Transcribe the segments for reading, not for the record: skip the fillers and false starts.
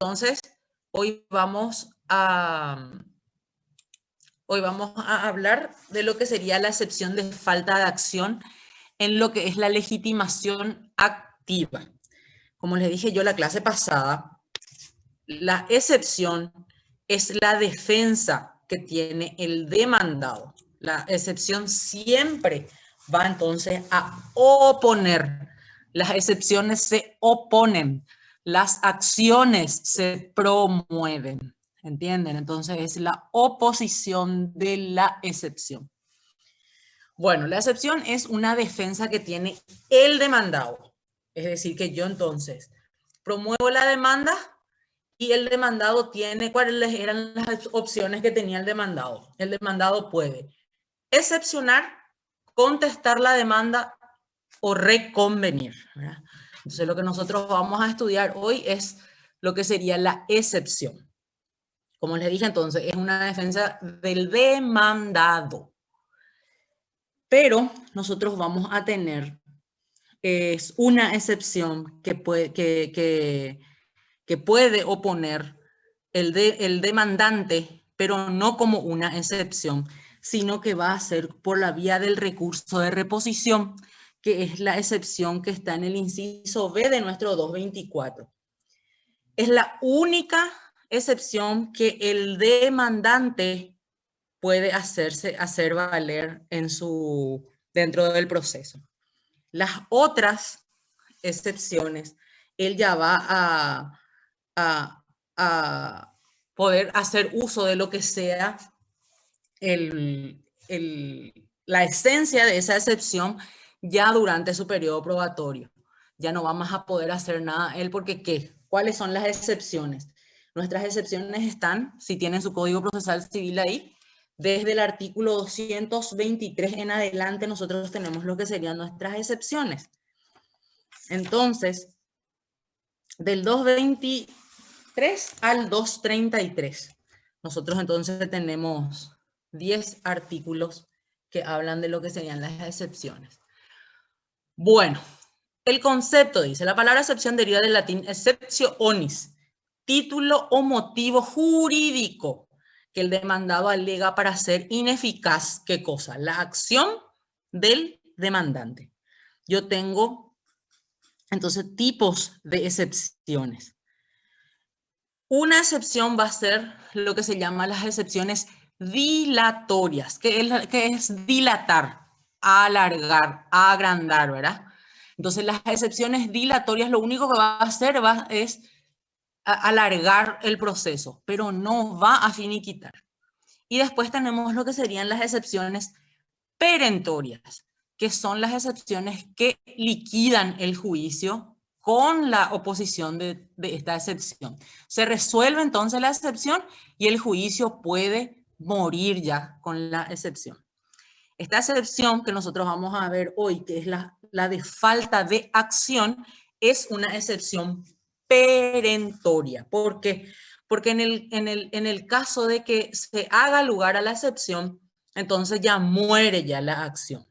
entonces, hoy vamos a hablar de lo que sería la excepción de falta de acción en lo que es la legitimación activa. Como les dije yo la clase pasada, la excepción es la defensa que tiene el demandado. La excepción siempre va entonces a oponer. Las excepciones se oponen. Las acciones se promueven. ¿Entienden? Entonces es la oposición de la excepción. Bueno, la excepción es una defensa que tiene el demandado. Es decir, que yo entonces promuevo la demanda y el demandado tiene, ¿cuáles eran las opciones que tenía el demandado? El demandado puede excepcionar, contestar la demanda o reconvenir, ¿verdad? Entonces lo que nosotros vamos a estudiar hoy es lo que sería la excepción. Como les dije entonces, es una defensa del demandado. Pero nosotros vamos a tener una excepción que puede oponer el demandante, pero no como una excepción, sino que va a ser por la vía del recurso de reposición, que es la excepción que está en el inciso B de nuestro 224. Es la única excepción que el demandante puede hacer valer dentro del proceso. Las otras excepciones, él ya va a poder hacer uso de lo que sea la esencia de esa excepción ya durante su periodo probatorio. Ya no vamos a poder hacer nada él porque ¿qué? ¿Cuáles son las excepciones? Nuestras excepciones están, si tienen su Código Procesal Civil ahí, desde el artículo 223 en adelante nosotros tenemos lo que serían nuestras excepciones. Entonces, del 223 al 233, nosotros entonces tenemos 10 artículos que hablan de lo que serían las excepciones. Bueno, el concepto dice, la palabra excepción deriva del latín exceptionis, título o motivo jurídico que el demandado alega para hacer ineficaz, ¿qué cosa? La acción del demandante. Yo tengo, entonces, tipos de excepciones. Una excepción va a ser lo que se llama las excepciones dilatorias, que es dilatar, alargar, agrandar, ¿verdad? Entonces, las excepciones dilatorias lo único que va a hacer es alargar el proceso, pero no va a finiquitar. Y después tenemos lo que serían las excepciones perentorias, que son las excepciones que liquidan el juicio con la oposición de esta excepción. Se resuelve entonces la excepción y el juicio puede morir ya con la excepción. Esta excepción que nosotros vamos a ver hoy, que es la de falta de acción, es una excepción perentoria. ¿Por qué? Porque en el caso de que se haga lugar a la excepción, entonces ya muere ya la acción.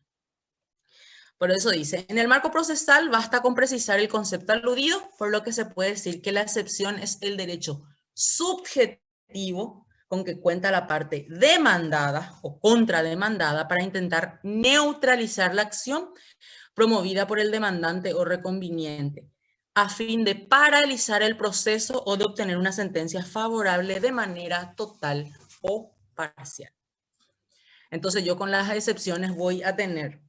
Por eso dice, en el marco procesal basta con precisar el concepto aludido, por lo que se puede decir que la excepción es el derecho subjetivo con que cuenta la parte demandada o contrademandada para intentar neutralizar la acción promovida por el demandante o reconveniente, a fin de paralizar el proceso o de obtener una sentencia favorable de manera total o parcial. Entonces yo con las excepciones voy a tener,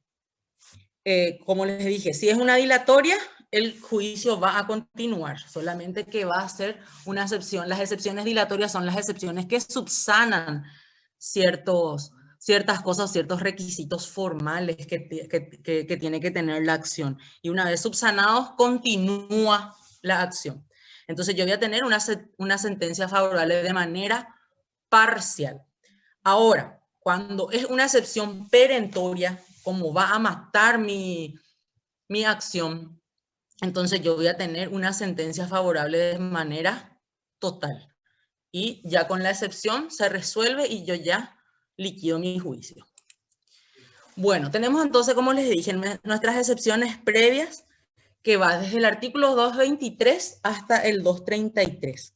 como les dije, si es una dilatoria, el juicio va a continuar, solamente que va a ser una excepción. Las excepciones dilatorias son las excepciones que subsanan ciertas cosas, ciertos requisitos formales que tiene que tener la acción. Y una vez subsanados, continúa la acción. Entonces yo voy a tener una sentencia favorable de manera parcial. Ahora, cuando es una excepción perentoria, como va a matar mi acción, entonces yo voy a tener una sentencia favorable de manera total. Y ya con la excepción se resuelve y yo ya liquido mi juicio. Bueno, tenemos entonces, como les dije, nuestras excepciones previas, que va desde el artículo 223 hasta el 233.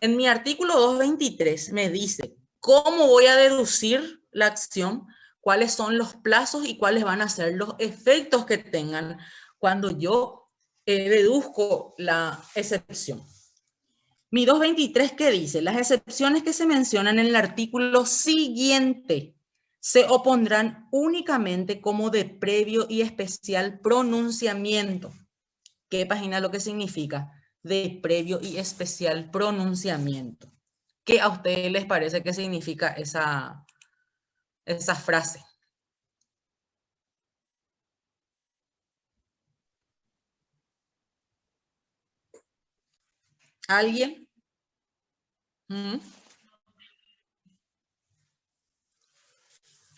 En mi artículo 223 me dice cómo voy a deducir la acción, cuáles son los plazos y cuáles van a ser los efectos que tengan cuando yo deduzco la excepción. Mi 223, ¿qué dice? Las excepciones que se mencionan en el artículo siguiente se opondrán únicamente como de previo y especial pronunciamiento. ¿Qué página lo que significa? De previo y especial pronunciamiento. ¿Qué a ustedes les parece que significa esa frase? ¿Alguien? ¿Mm?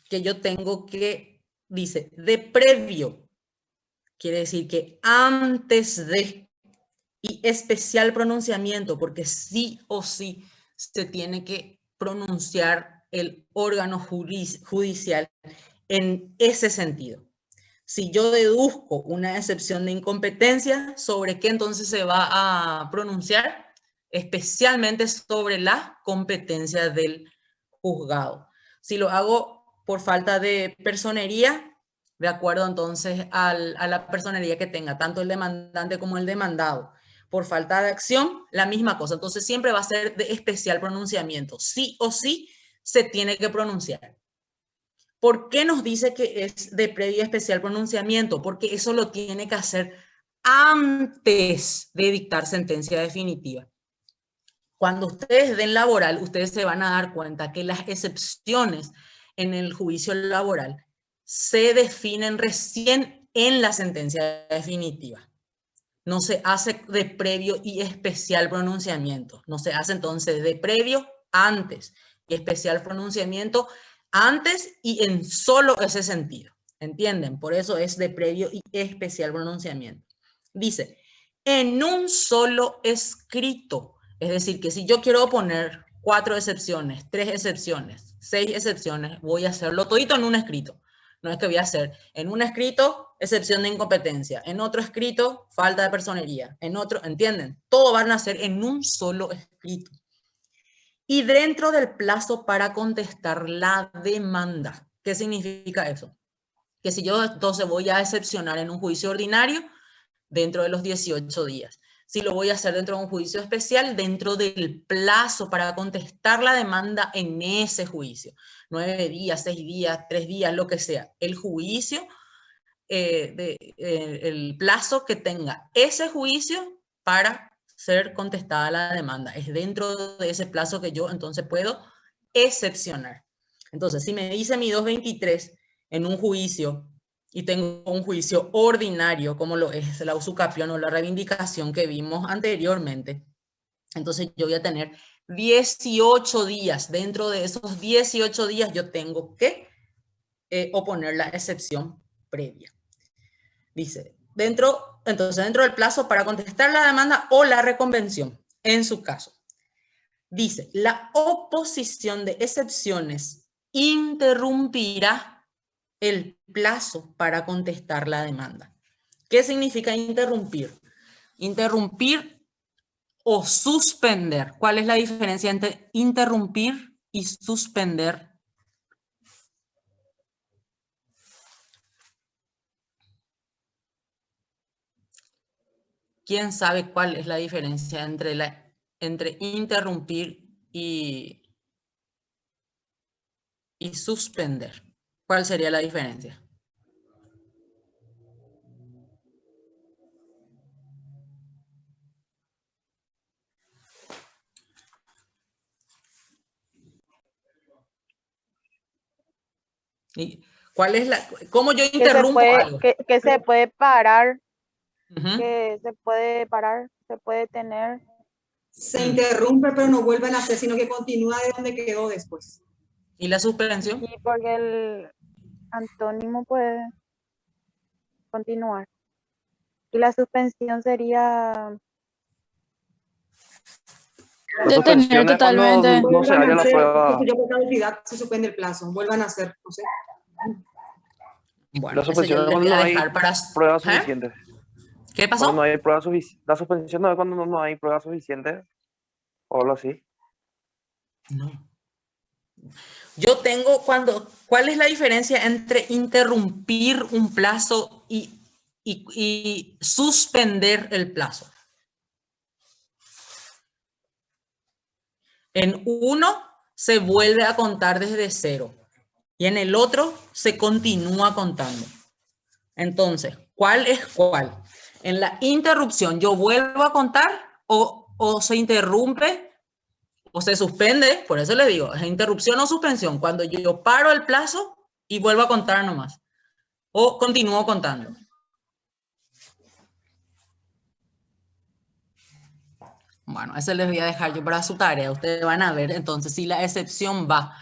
Que yo tengo que, dice, de previo. Quiere decir que antes de, y especial pronunciamiento, porque sí o sí se tiene que pronunciar el órgano judicial en ese sentido. Si yo deduzco una excepción de incompetencia, ¿sobre qué entonces se va a pronunciar? Especialmente sobre la competencia del juzgado. Si lo hago por falta de personería, de acuerdo entonces a la personería que tenga, tanto el demandante como el demandado. Por falta de acción, la misma cosa. Entonces siempre va a ser de especial pronunciamiento. Sí o sí se tiene que pronunciar. ¿Por qué nos dice que es de previo especial pronunciamiento? Porque eso lo tiene que hacer antes de dictar sentencia definitiva. Cuando ustedes den laboral, ustedes se van a dar cuenta que las excepciones en el juicio laboral se definen recién en la sentencia definitiva. No se hace de previo y especial pronunciamiento. No se hace entonces de previo antes y especial pronunciamiento antes y en solo ese sentido. ¿Entienden? Por eso es de previo y especial pronunciamiento. Dice, en un solo escrito. Es decir, que si yo quiero poner 4 excepciones, 3 excepciones, 6 excepciones, voy a hacerlo todito en un escrito. No es que voy a hacer en un escrito excepción de incompetencia, en otro escrito falta de personería, en otro, ¿entienden? Todo van a ser en un solo escrito. Y dentro del plazo para contestar la demanda. ¿Qué significa eso? Que si yo entonces voy a excepcionar en un juicio ordinario, dentro de los 18 días. Si lo voy a hacer dentro de un juicio especial, dentro del plazo para contestar la demanda en ese juicio. 9 días, 6 días, 3 días, lo que sea. El juicio, el plazo que tenga ese juicio para ser contestada la demanda. Es dentro de ese plazo que yo entonces puedo excepcionar. Entonces, si me dice mi 223 en un juicio y tengo un juicio ordinario, como lo es la usucapión o la reivindicación que vimos anteriormente, entonces yo voy a tener 18 días. Dentro de esos 18 días yo tengo que oponer la excepción previa. Dice, entonces dentro del plazo para contestar la demanda o la reconvención, en su caso. Dice, la oposición de excepciones interrumpirá el plazo para contestar la demanda. ¿Qué significa interrumpir? Interrumpir o suspender. ¿Cuál es la diferencia entre interrumpir y suspender? ¿Quién sabe cuál es la diferencia entre interrumpir y suspender? ¿Cuál sería la diferencia? ¿Y cuál es cómo yo interrumpo algo? Que se puede parar, Uh-huh. se puede tener. Se interrumpe, pero no vuelve a hacer, sino que continúa de donde quedó después. ¿Y la suspensión? Sí, porque el antónimo puede continuar. Y la suspensión sería Detener totalmente. No se haya la prueba. Si yo por caducidad se suspende el plazo, vuelvan a hacer, no sé. Bueno, La suspensión eso yo es les voy cuando a no hay dejar para... pruebas ¿Eh? suficientes. ¿Qué pasó? Cuando no hay pruebas suficientes. La suspensión no es cuando no hay pruebas suficientes. Olo, sí. No. Yo tengo ¿cuál es la diferencia entre interrumpir un plazo y suspender el plazo? En uno se vuelve a contar desde cero y en el otro se continúa contando. Entonces, ¿cuál es cuál? En la interrupción, ¿yo vuelvo a contar o se interrumpe o se suspende? Por eso le digo, es interrupción o suspensión. Cuando yo paro el plazo y vuelvo a contar nomás. O continúo contando. Bueno, eso les voy a dejar yo para su tarea. Ustedes van a ver entonces si la excepción va.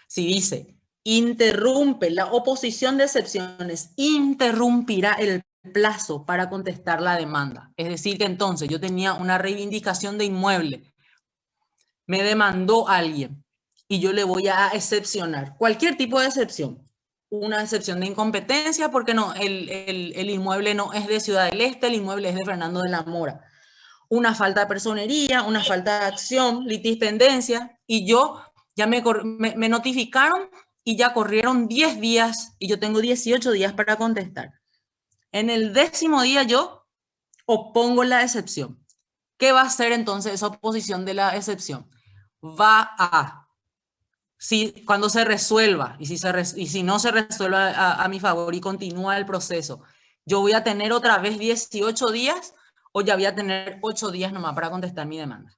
Si dice, interrumpe la oposición de excepciones, interrumpirá el plazo para contestar la demanda. Es decir, que entonces yo tenía una reivindicación de inmueble. Me demandó alguien y yo le voy a excepcionar. Cualquier tipo de excepción. Una excepción de incompetencia porque no, el inmueble no es de Ciudad del Este, el inmueble es de Fernando de la Mora. Una falta de personería, una falta de acción, litispendencia, y yo ya me notificaron y ya corrieron 10 días y yo tengo 18 días para contestar. En el 10º día yo opongo la excepción. ¿Qué va a hacer entonces esa oposición de la excepción? Va a, cuando se resuelva, y si no se resuelva a mi favor y continúa el proceso, yo voy a tener otra vez 18 días o ya voy a tener 8 días nomás para contestar mi demanda.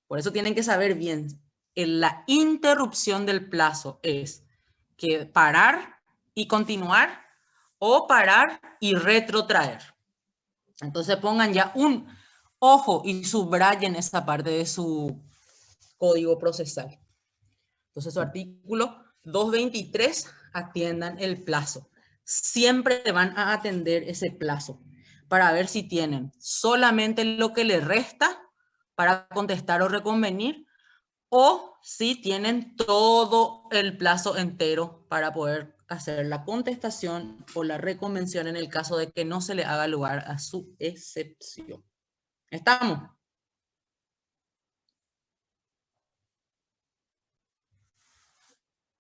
Por eso tienen que saber bien, la interrupción del plazo es que parar y continuar o parar y retrotraer. Entonces pongan ya un ojo y subrayen esa parte de su código procesal. Entonces su artículo 223, atiendan el plazo. Siempre van a atender ese plazo para ver si tienen solamente lo que les resta para contestar o reconvenir o si tienen todo el plazo entero para poder hacer la contestación o la reconvención en el caso de que no se le haga lugar a su excepción. ¿Estamos?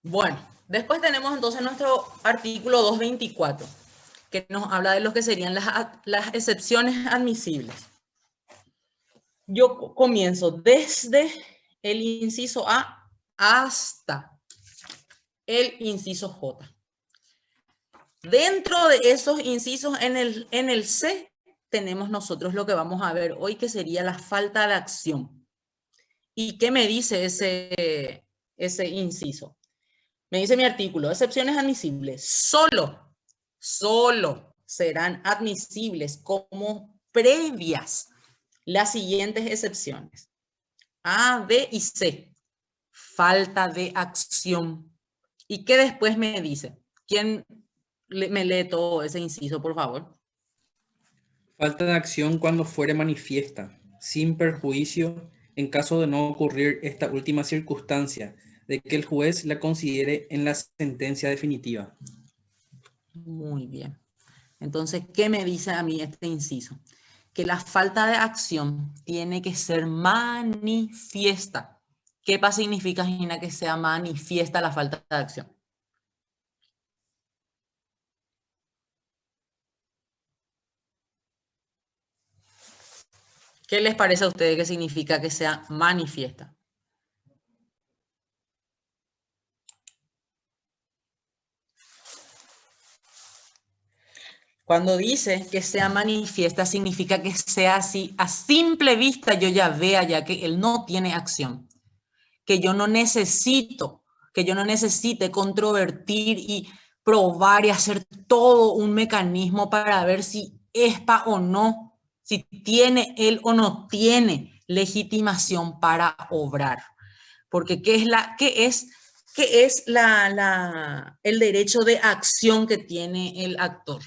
Bueno, después tenemos entonces nuestro artículo 224, que nos habla de lo que serían las excepciones admisibles. Yo comienzo desde el inciso A hasta el inciso J. Dentro de esos incisos en el C tenemos nosotros lo que vamos a ver hoy, que sería la falta de acción. ¿Y qué me dice ese inciso? Me dice mi artículo, excepciones admisibles, solo serán admisibles como previas las siguientes excepciones. A, B y C. Falta de acción. ¿Y qué después me dice? ¿Quién me lee todo ese inciso, por favor? Falta de acción cuando fuere manifiesta, sin perjuicio, en caso de no ocurrir esta última circunstancia, de que el juez la considere en la sentencia definitiva. Muy bien. Entonces, ¿qué me dice a mí este inciso? Que la falta de acción tiene que ser manifiesta. ¿Qué significa, Gina, que sea manifiesta la falta de acción? ¿Qué les parece a ustedes que significa que sea manifiesta? Cuando dice que sea manifiesta, significa que sea así, a simple vista yo ya vea ya que él no tiene acción, que yo no necesite controvertir y probar y hacer todo un mecanismo para ver si ESPA o no, si tiene él o no tiene legitimación para obrar. Porque ¿qué es el derecho de acción que tiene el actor?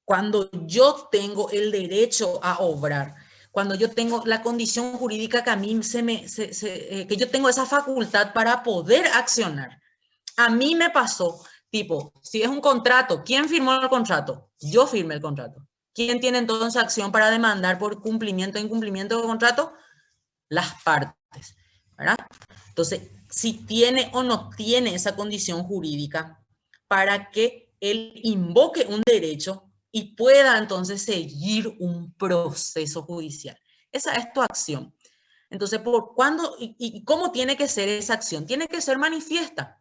Cuando yo tengo el derecho a obrar, cuando yo tengo la condición jurídica que a mí que yo tengo esa facultad para poder accionar. A mí me pasó, tipo, si es un contrato, ¿quién firmó el contrato? Yo firmé el contrato. ¿Quién tiene entonces acción para demandar por cumplimiento e incumplimiento del contrato? Las partes, ¿verdad? Entonces, si tiene o no tiene esa condición jurídica para que él invoque un derecho y pueda entonces seguir un proceso judicial. Esa es tu acción. Entonces, ¿por cuándo y cómo tiene que ser esa acción? Tiene que ser manifiesta.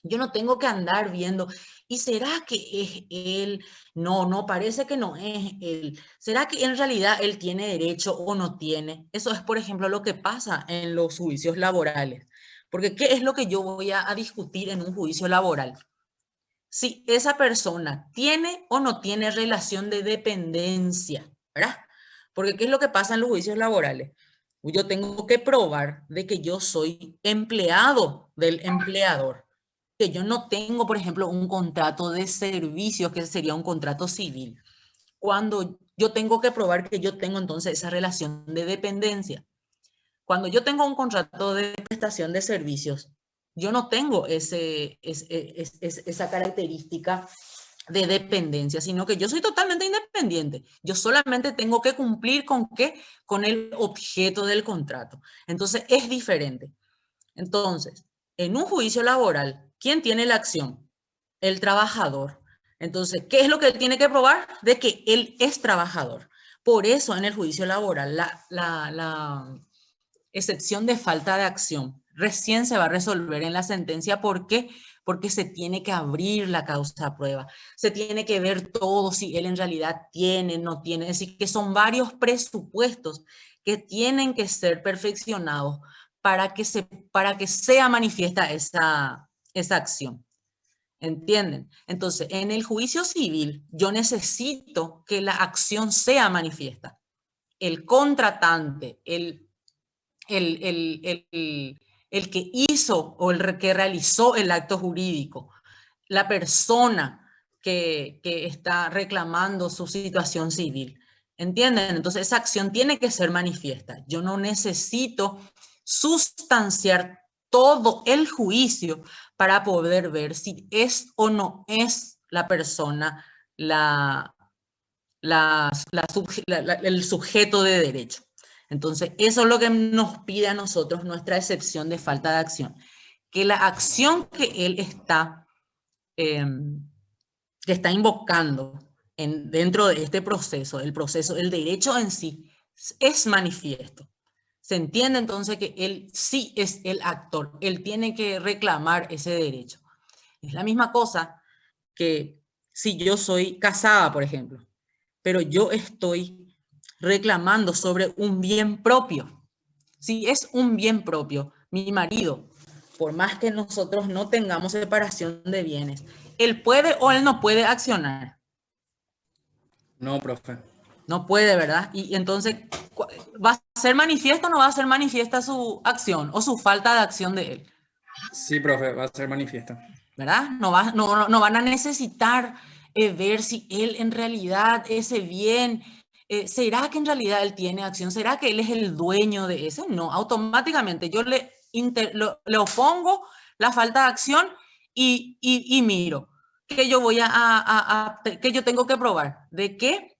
Yo no tengo que andar viendo, ¿y será que es él? No, no, parece que no es él. ¿Será que en realidad él tiene derecho o no tiene? Eso es, por ejemplo, lo que pasa en los juicios laborales. Porque ¿qué es lo que yo voy a discutir en un juicio laboral? Si esa persona tiene o no tiene relación de dependencia, ¿verdad? Porque ¿qué es lo que pasa en los juicios laborales? Yo tengo que probar de que yo soy empleado del empleador, que yo no tengo, por ejemplo, un contrato de servicios, que sería un contrato civil. Cuando yo tengo que probar que yo tengo entonces esa relación de dependencia. Cuando yo tengo un contrato de prestación de servicios, yo no tengo esa característica de dependencia, sino que yo soy totalmente independiente. Yo solamente tengo que cumplir con qué, con el objeto del contrato. Entonces es diferente. Entonces, en un juicio laboral, ¿quién tiene la acción? El trabajador. Entonces, ¿qué es lo que él tiene que probar? De que él es trabajador. Por eso en el juicio laboral la excepción de falta de acción recién se va a resolver en la sentencia. ¿Por qué? Porque se tiene que abrir la causa a prueba, se tiene que ver todo, si él en realidad tiene, no tiene, es decir, que son varios presupuestos que tienen que ser perfeccionados para que sea manifiesta esa acción. ¿Entienden? Entonces, en el juicio civil, yo necesito que la acción sea manifiesta. El contratante, el que hizo o el que realizó el acto jurídico, la persona que está reclamando su situación civil. ¿Entienden? Entonces esa acción tiene que ser manifiesta. Yo no necesito sustanciar todo el juicio para poder ver si es o no es la persona el sujeto de derecho. Entonces, eso es lo que nos pide a nosotros nuestra excepción de falta de acción. Que la acción que él está, que está invocando dentro de este proceso, el derecho en sí, es manifiesto. Se entiende entonces que él sí es el actor, él tiene que reclamar ese derecho. Es la misma cosa que si yo soy casada, por ejemplo, pero yo estoy reclamando sobre un bien propio. Si es un bien propio, mi marido, por más que nosotros no tengamos separación de bienes, él puede o él no puede accionar. No, profe. No puede, ¿verdad? Y entonces, ¿va a ser manifiesta o no va a ser manifiesta su acción o su falta de acción de él? Sí, profe, va a ser manifiesta. ¿Verdad? No van a necesitar ver si él en realidad ese bien, ¿será que en realidad él tiene acción? ¿Será que él es el dueño de ese? No, automáticamente yo le opongo la falta de acción y miro que yo voy que yo tengo que probar de que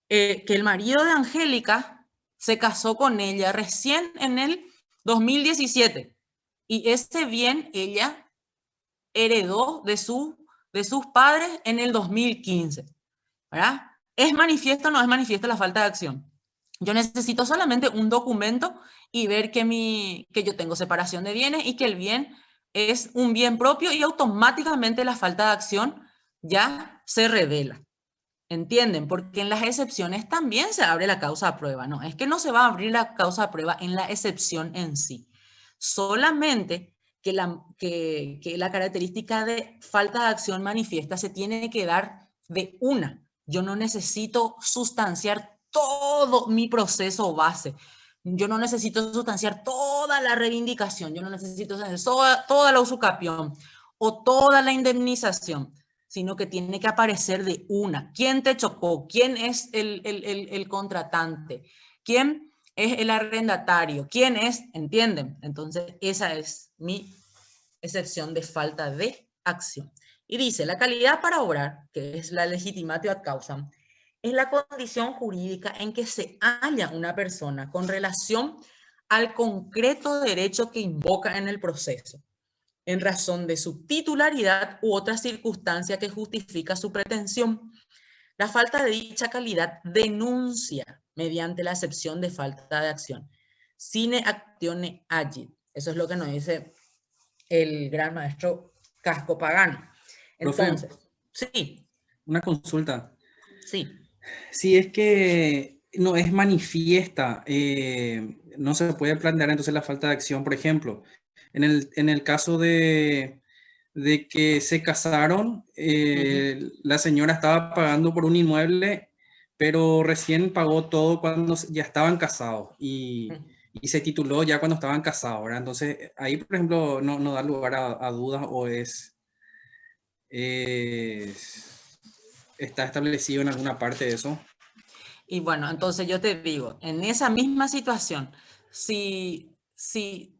el marido de Angélica se casó con ella recién en el 2017 y ese bien ella heredó de sus padres en el 2015, ¿verdad? ¿Es manifiesto o no es manifiesto la falta de acción? Yo necesito solamente un documento y ver que yo tengo separación de bienes y que el bien es un bien propio y automáticamente la falta de acción ya se revela. ¿Entienden? Porque en las excepciones también se abre la causa a prueba, ¿no? Es que no se va a abrir la causa a prueba en la excepción en sí. Solamente que la característica de falta de acción manifiesta se tiene que dar de una. Yo no necesito sustanciar todo mi proceso base. Yo no necesito sustanciar toda la reivindicación. Yo no necesito toda la usucapión o toda la indemnización, sino que tiene que aparecer de una. ¿Quién te chocó? ¿Quién es el contratante? ¿Quién es el arrendatario? ¿Quién es? ¿Entienden? Entonces, esa es mi excepción de falta de acción. Y dice, la calidad para obrar, que es la legitimatio ad causam, es la condición jurídica en que se halla una persona con relación al concreto derecho que invoca en el proceso, en razón de su titularidad u otra circunstancia que justifica su pretensión. La falta de dicha calidad denuncia mediante la acepción de falta de acción. Sine actione agit. Eso es lo que nos dice el gran maestro Casco Pagano. Entonces, sí. Una consulta. Sí. Si es que no es manifiesta, no se puede plantear entonces la falta de acción, por ejemplo, en el caso de que se casaron, la señora estaba pagando por un inmueble, pero recién pagó todo cuando ya estaban casados y se tituló ya cuando estaban casados, ¿verdad? Entonces, ahí, por ejemplo, no da lugar a dudas o está establecido en alguna parte de eso. Y bueno, entonces yo te digo, en esa misma situación, si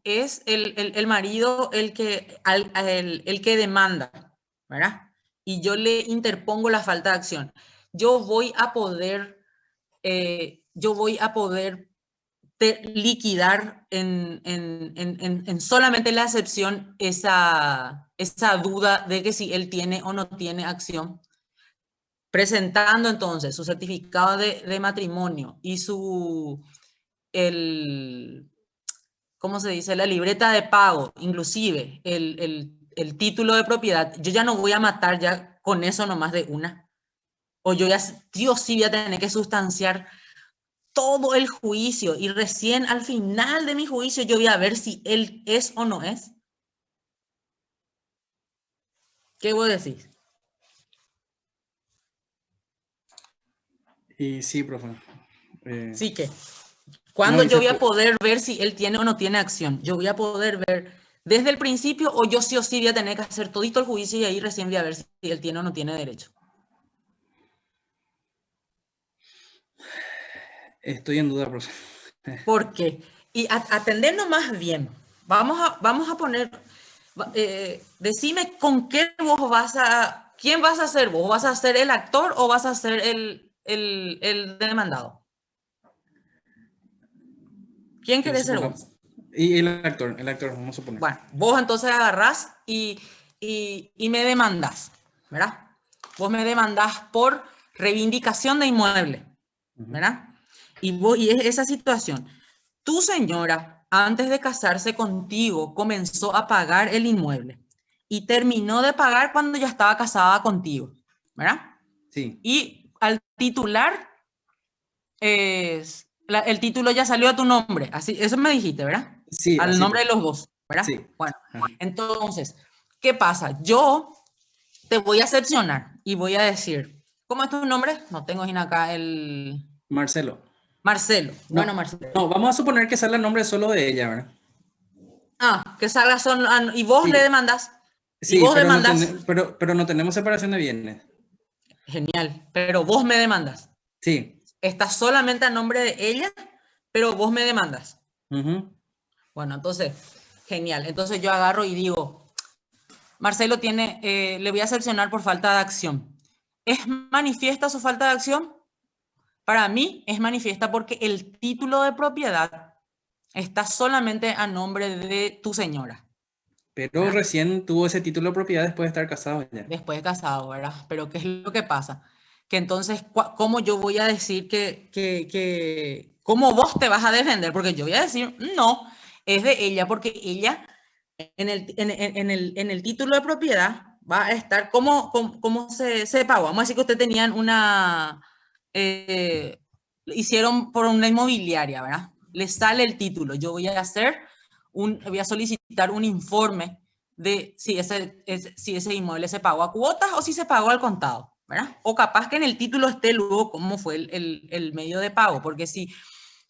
es el marido el que demanda, ¿verdad? Y yo le interpongo la falta de acción, yo voy a poder liquidar en solamente la excepción esa duda de que si él tiene o no tiene acción, presentando entonces su certificado de matrimonio y ¿cómo se dice? La libreta de pago, inclusive el título de propiedad. Yo ya no voy a matar ya con eso nomás de una. O yo ya, Dios sí, voy a tener que sustanciar todo el juicio y recién al final de mi juicio yo voy a ver si él es o no es. ¿Qué vos decís? Y sí, profe. Sí, que ¿cuándo no, yo voy a poder ver si él tiene o no tiene acción? Yo voy a poder ver desde el principio o yo sí o sí voy a tener que hacer todito el juicio y ahí recién voy a ver si él tiene o no tiene derecho. Estoy en duda, profe. ¿Por qué? Y atendernos más bien. Vamos a poner, decime con qué vos ¿quién vas a ser vos? ¿Vas a ser el actor o vas a ser el demandado? ¿Quién querés ser vos? Y el actor, vamos a suponer. Bueno, vos entonces agarrás y me demandás, ¿verdad? Vos me demandás por reivindicación de inmueble, ¿verdad? Y es esa situación. Tu señora, antes de casarse contigo, comenzó a pagar el inmueble y terminó de pagar cuando ya estaba casada contigo, ¿verdad? Sí. Y al titular, el título ya salió a tu nombre, así, eso me dijiste, ¿verdad? Sí. Al nombre de los dos, ¿verdad? Sí. Bueno, entonces, ¿qué pasa? Yo te voy a excepcionar y voy a decir, ¿cómo es tu nombre? No tengo acá el... Marcelo. Marcelo. No, bueno, Marcelo. No, vamos a suponer que sale el nombre solo de ella, ¿verdad? Que salga solo... y vos le demandás. Sí, y vos pero, demandás. pero no tenemos separación de bienes. Genial, pero vos me demandas. Sí. Está solamente a nombre de ella, pero vos me demandas. Bueno, entonces, genial. Entonces yo agarro y digo, Marcelo le voy a sancionar por falta de acción. ¿Es manifiesta su falta de acción? Para mí es manifiesta porque el título de propiedad está solamente a nombre de tu señora. Pero recién tuvo ese título de propiedad después de estar casado ya. Después de casado, ¿verdad? Pero ¿qué es lo que pasa? Que entonces, ¿cómo yo voy a decir cómo vos te vas a defender? Porque yo voy a decir, no, es de ella, porque ella en el título de propiedad va a estar, ¿cómo se pagó? Vamos a decir que ustedes tenían hicieron por una inmobiliaria, ¿verdad? Les sale el título. Yo voy a solicitar un informe de si ese inmueble se pagó a cuotas o si se pagó al contado, ¿verdad? O capaz que en el título esté luego cómo fue el medio de pago, porque si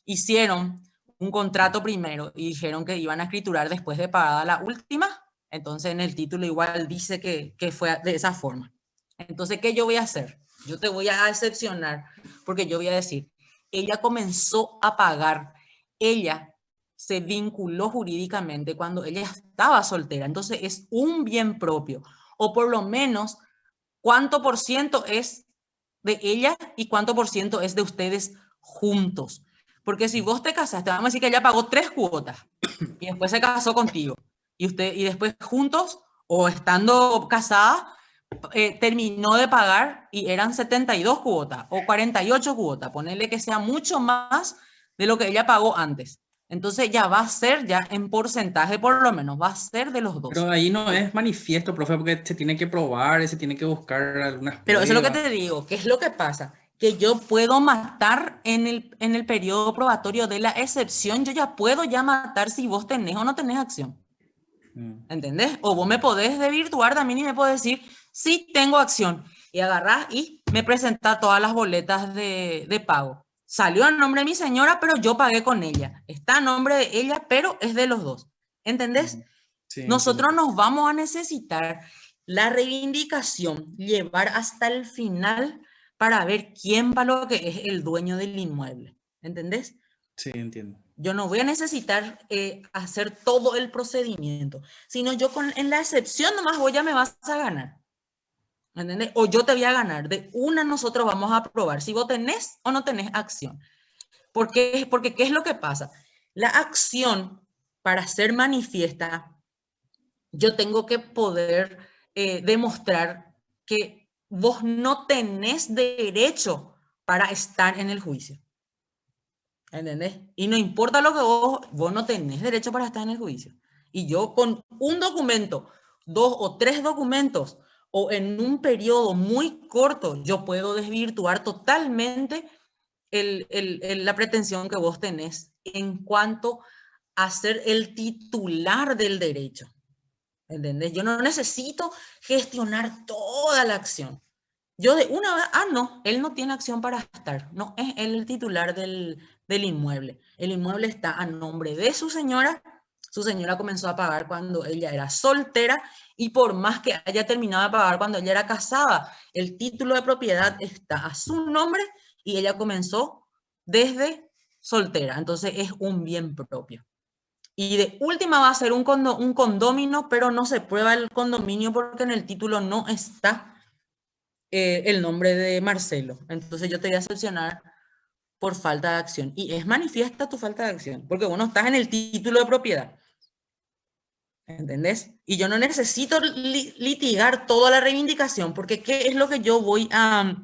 hicieron un contrato primero y dijeron que iban a escriturar después de pagada la última, entonces en el título igual dice que fue de esa forma. Entonces, ¿qué yo voy a hacer? Yo te voy a excepcionar porque yo voy a decir, ella comenzó a pagar, ella se vinculó jurídicamente cuando ella estaba soltera, entonces es un bien propio, o por lo menos, ¿cuánto por ciento es de ella y cuánto por ciento es de ustedes juntos. Porque si vos te casaste, vamos a decir que ella pagó 3 cuotas y después se casó contigo y después juntos o estando casada terminó de pagar y eran 72 cuotas o 48 cuotas, ponerle que sea mucho más de lo que ella pagó antes. Entonces ya va a ser, ya en porcentaje por lo menos, va a ser de los dos. Pero ahí no es manifiesto, profe, porque se tiene que probar, se tiene que buscar algunas Pero eso es lo que pruebas. te digo, ¿qué es lo que pasa? Que yo puedo matar en el periodo probatorio de la excepción, yo ya puedo ya matar si vos tenés o no tenés acción. ¿Entendés? O vos me podés desvirtuar también y me podés decir, sí tengo acción. Y agarrás y me presentás todas las boletas de pago. Salió a nombre de mi señora, pero yo pagué con ella. Está a nombre de ella, pero es de los dos. ¿Entendés? Sí, Nosotros entiendo. nos vamos a necesitar la reivindicación, llevar hasta el final para ver quién va lo que es el dueño del inmueble. ¿Entendés? Sí, entiendo. Yo no voy a necesitar hacer todo el procedimiento, sino yo en la excepción nomás vos ya me vas a ganar. ¿Entendés? O yo te voy a ganar. De una nosotros vamos a probar si vos tenés o no tenés acción. ¿Por qué? Porque ¿qué es lo que pasa? La acción, para ser manifiesta, yo tengo que poder demostrar que vos no tenés derecho para estar en el juicio. ¿Entendés? Y no importa lo que vos no tenés derecho para estar en el juicio. Y yo con un documento, 2 o 3 documentos, o en un periodo muy corto, yo puedo desvirtuar totalmente la pretensión que vos tenés en cuanto a ser el titular del derecho. ¿Entendés? Yo no necesito gestionar toda la acción. Yo de una vez, no, él no tiene acción para estar, no es él el titular del inmueble. El inmueble está a nombre de su señora comenzó a pagar cuando ella era soltera y por más que haya terminado de pagar cuando ella era casada, el título de propiedad está a su nombre y ella comenzó desde soltera, entonces es un bien propio. Y de última va a ser un condominio, pero no se prueba el condominio porque en el título no está el nombre de Marcelo. Entonces yo te voy a sancionar por falta de acción. Y es manifiesta tu falta de acción, porque vos no estás en el título de propiedad. ¿Entendés? Y yo no necesito litigar toda la reivindicación, porque ¿qué es lo que yo voy a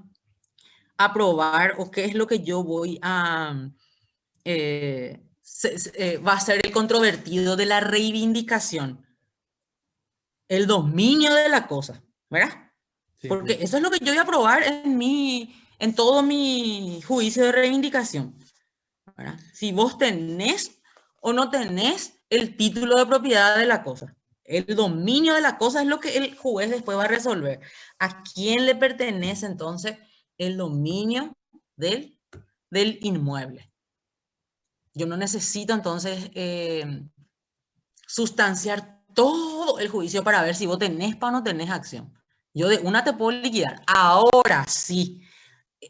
aprobar o qué es lo que yo voy a... va a ser el controvertido de la reivindicación? El dominio de la cosa, ¿verdad? Sí, Porque sí. eso es lo que yo voy a probar en todo mi juicio de reivindicación, ¿verdad? Si vos tenés o no tenés el título de propiedad de la cosa. El dominio de la cosa es lo que el juez después va a resolver. ¿A quién le pertenece entonces el dominio del inmueble? Yo no necesito entonces sustanciar todo el juicio para ver si vos tenés o no tenés acción. Yo de una te puedo liquidar. Ahora sí,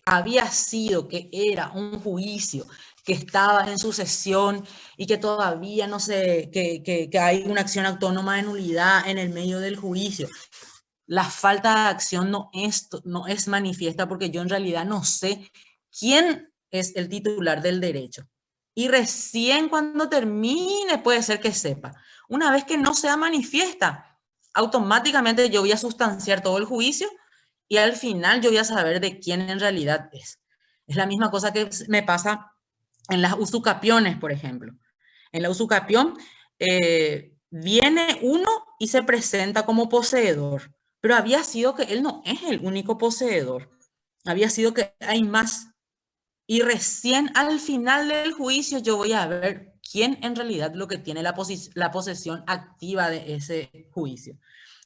había sido que era un juicio que estaba en sucesión y que todavía no sé, que hay una acción autónoma de nulidad en el medio del juicio. La falta de acción no es manifiesta porque yo en realidad no sé quién es el titular del derecho. Y recién cuando termine puede ser que sepa. Una vez que no sea manifiesta, automáticamente yo voy a sustanciar todo el juicio y al final yo voy a saber de quién en realidad es. Es la misma cosa que me pasa en las usucapiones, por ejemplo. En la usucapión viene uno y se presenta como poseedor, pero había sido que él no es el único poseedor. Había sido que hay más. Y recién al final del juicio yo voy a ver quién en realidad lo que tiene la posesión activa de ese juicio.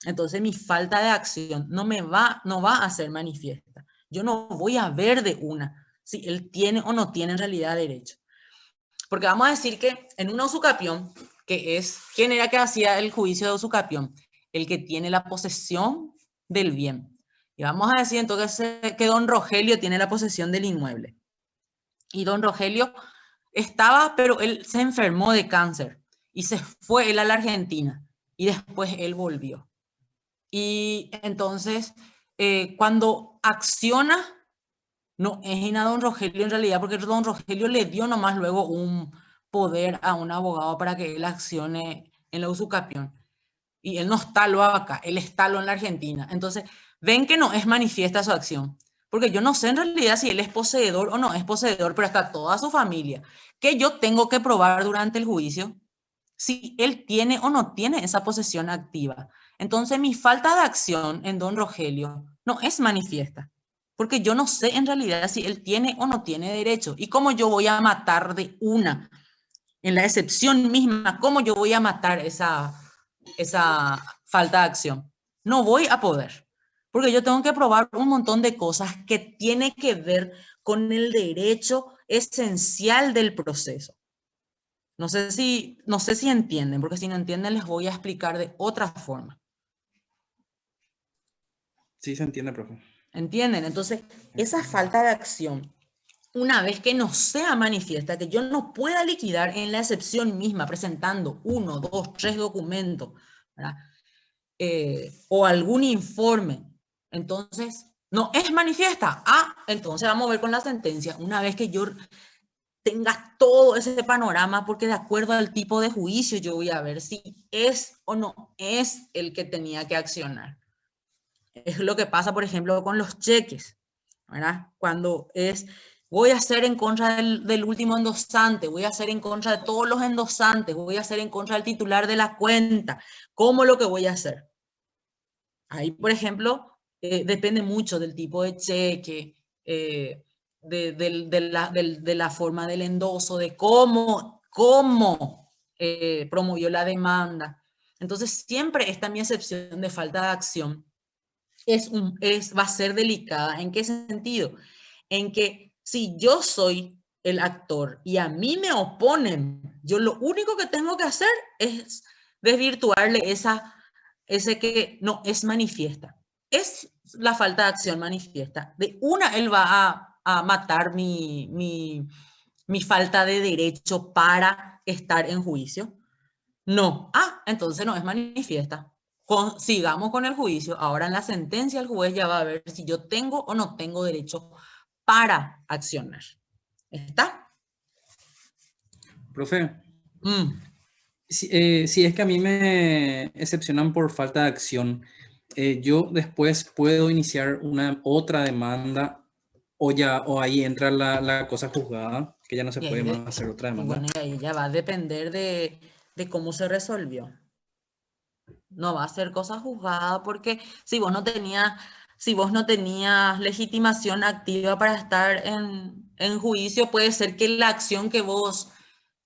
Entonces mi falta de acción no va a ser manifiesta. Yo no voy a ver de una si él tiene o no tiene en realidad derecho. Porque vamos a decir que en una usucapión, que es, ¿quién era que hacía el juicio de usucapión? El que tiene la posesión del bien. Y vamos a decir entonces que don Rogelio tiene la posesión del inmueble. Y don Rogelio estaba, pero él se enfermó de cáncer y se fue él a la Argentina y después él volvió. Y entonces, cuando acciona No es en a don Rogelio en realidad, porque don Rogelio le dio nomás luego un poder a un abogado para que él accione en la usucapión. Y él no está lo acá, él está lo en la Argentina. Entonces, ven que no es manifiesta su acción. Porque yo no sé en realidad si él es poseedor o no es poseedor, pero está toda su familia. Que yo tengo que probar durante el juicio si él tiene o no tiene esa posesión activa. Entonces, mi falta de acción en don Rogelio no es manifiesta, porque yo no sé en realidad si él tiene o no tiene derecho. ¿Y cómo yo voy a matar de una? En la excepción misma, ¿cómo yo voy a matar esa falta de acción? No voy a poder, porque yo tengo que probar un montón de cosas que tiene que ver con el derecho esencial del proceso. No sé si entienden, porque si no entienden les voy a explicar de otra forma. Sí, se entiende, profe. ¿Entienden? Entonces, esa falta de acción, una vez que no sea manifiesta, que yo no pueda liquidar en la excepción misma, presentando 1, 2, 3 documentos, ¿verdad? O algún informe, entonces no es manifiesta. Entonces vamos a ver con la sentencia, una vez que yo tenga todo ese panorama, porque de acuerdo al tipo de juicio yo voy a ver si es o no es el que tenía que accionar. Es lo que pasa, por ejemplo, con los cheques, ¿verdad? Cuando voy a hacer en contra del último endosante, voy a hacer en contra de todos los endosantes, voy a hacer en contra del titular de la cuenta. ¿Cómo lo que voy a hacer? Ahí, por ejemplo, depende mucho del tipo de cheque, de la forma del endoso, de cómo promovió la demanda. Entonces, siempre esta mi excepción de falta de acción va a ser delicada. ¿En qué sentido? En que si yo soy el actor y a mí me oponen, yo lo único que tengo que hacer es desvirtuarle ese que no es manifiesta. Es la falta de acción manifiesta. De una, él va a matar mi falta de derecho para estar en juicio. No. Entonces no es manifiesta. Sigamos con el juicio. Ahora en la sentencia el juez ya va a ver si yo tengo o no tengo derecho para accionar. ¿Está? Profe, Mm. si es que a mí me excepcionan por falta de acción, yo después puedo iniciar otra demanda o ahí entra la cosa juzgada, que ya no se Y puede ahí, más hacer otra y demanda. bueno, y ahí ya va a depender de cómo se resolvió. No va a ser cosa juzgada porque si vos no tenías legitimación activa para estar en juicio, puede ser que la acción que vos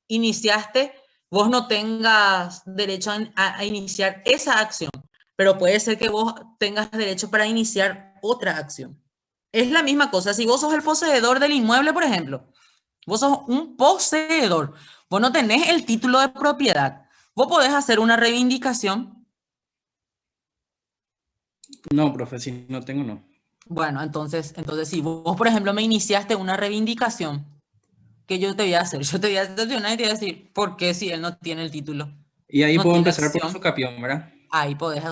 iniciaste, vos no tengas derecho a iniciar esa acción, pero puede ser que vos tengas derecho para iniciar otra acción. Es la misma cosa. Si vos sos el poseedor del inmueble, por ejemplo, vos sos un poseedor, vos no tenés el título de propiedad, vos podés hacer una reivindicación. No, profe, si no tengo, no. Bueno, entonces si vos, por ejemplo, me iniciaste una reivindicación, ¿qué yo te voy a hacer? Yo te voy a seleccionar y te voy a decir, ¿por qué si él no tiene el título? Y ahí No puedo tiene empezar por acción. su capión, ¿verdad? Ahí podés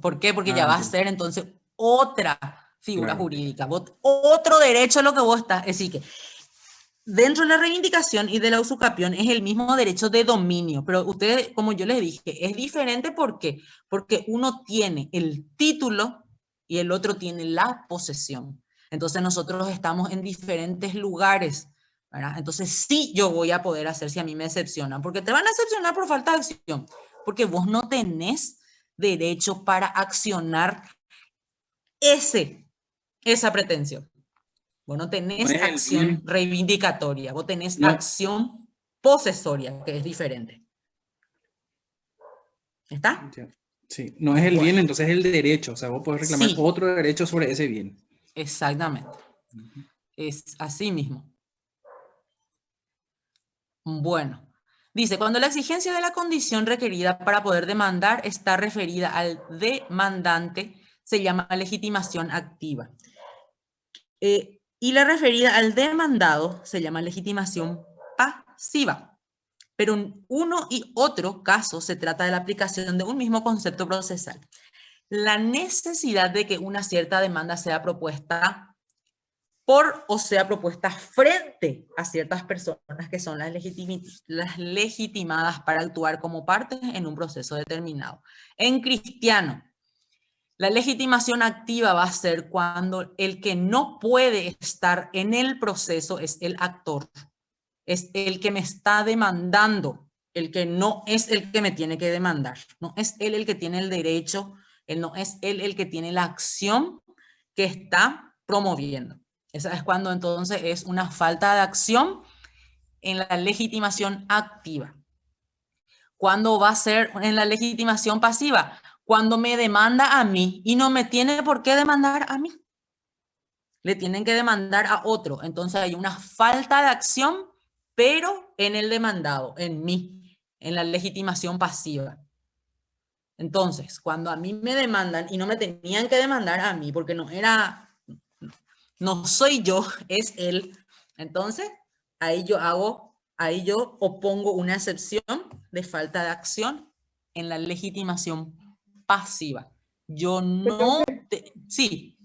¿por qué? Porque ya va a Entiendo. ser entonces otra figura Claro. jurídica, otro derecho a lo que vos estás. Es decir, que dentro de la reivindicación y de la usucapión es el mismo derecho de dominio, pero ustedes, como yo les dije, es diferente. ¿Por qué? Porque uno tiene el título y el otro tiene la posesión. Entonces nosotros estamos en diferentes lugares, ¿verdad? Entonces sí yo voy a poder hacer si a mí me excepcionan, porque te van a excepcionar por falta de acción, porque vos no tenés derecho para accionar esa pretensión. Vos no No tenés es el acción bien. reivindicatoria, vos tenés No, acción posesoria, que es diferente. ¿Está? sí, no es el Bueno, bien, entonces es el derecho. O sea, vos podés reclamar sí, otro derecho sobre ese bien. exactamente. Es así mismo. Bueno, dice, cuando la exigencia de la condición requerida para poder demandar está referida al demandante, se llama legitimación activa. Y la referida al demandado se llama legitimación pasiva. Pero en uno y otro caso se trata de la aplicación de un mismo concepto procesal. La necesidad de que una cierta demanda sea propuesta por o sea propuesta frente a ciertas personas que son las legitimadas para actuar como partes en un proceso determinado. En cristiano, la legitimación activa va a ser cuando el que no puede estar en el proceso es el actor, es el que me está demandando, el que no es el que me tiene que demandar, no es él el que tiene el derecho, no es él el que tiene la acción que está promoviendo. Esa es cuando entonces es una falta de acción en la legitimación activa. ¿Cuándo va a ser en la legitimación pasiva? Cuando me demanda a mí y no me tiene por qué demandar a mí. Le tienen que demandar a otro. Entonces hay una falta de acción, pero en el demandado, en mí, en la legitimación pasiva. Entonces, cuando a mí me demandan y no me tenían que demandar a mí, porque no soy yo, es él. Entonces, ahí yo opongo una excepción de falta de acción en la legitimación pasiva. Yo no, sí.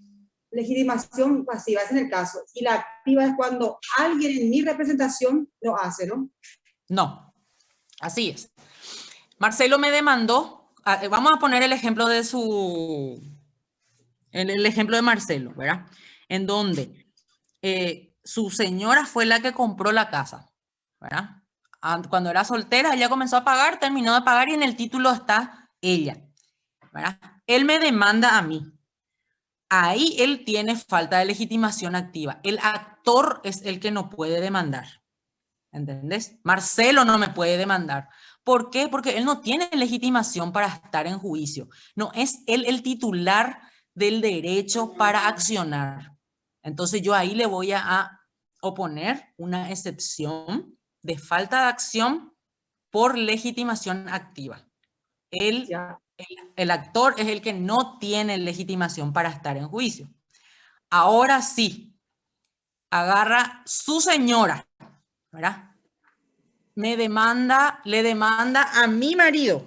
Legitimación pasiva es en el caso. Y la activa es cuando alguien en mi representación lo hace, ¿no? No, así es. Marcelo me demandó, vamos a poner el ejemplo de el ejemplo de Marcelo, ¿verdad? En donde su señora fue la que compró la casa, ¿verdad? Cuando era soltera, ella comenzó a pagar, terminó de pagar y en el título está ella, ¿verdad? Él me demanda a mí. Ahí él tiene falta de legitimación activa. El actor es el que no puede demandar, ¿entendés? Marcelo no me puede demandar. ¿Por qué? Porque él no tiene legitimación para estar en juicio. No es él el titular del derecho para accionar. Entonces yo ahí le voy a oponer una excepción de falta de acción por legitimación activa. El actor es el que no tiene legitimación para estar en juicio. Ahora sí, agarra su señora, ¿verdad? Le demanda a mi marido.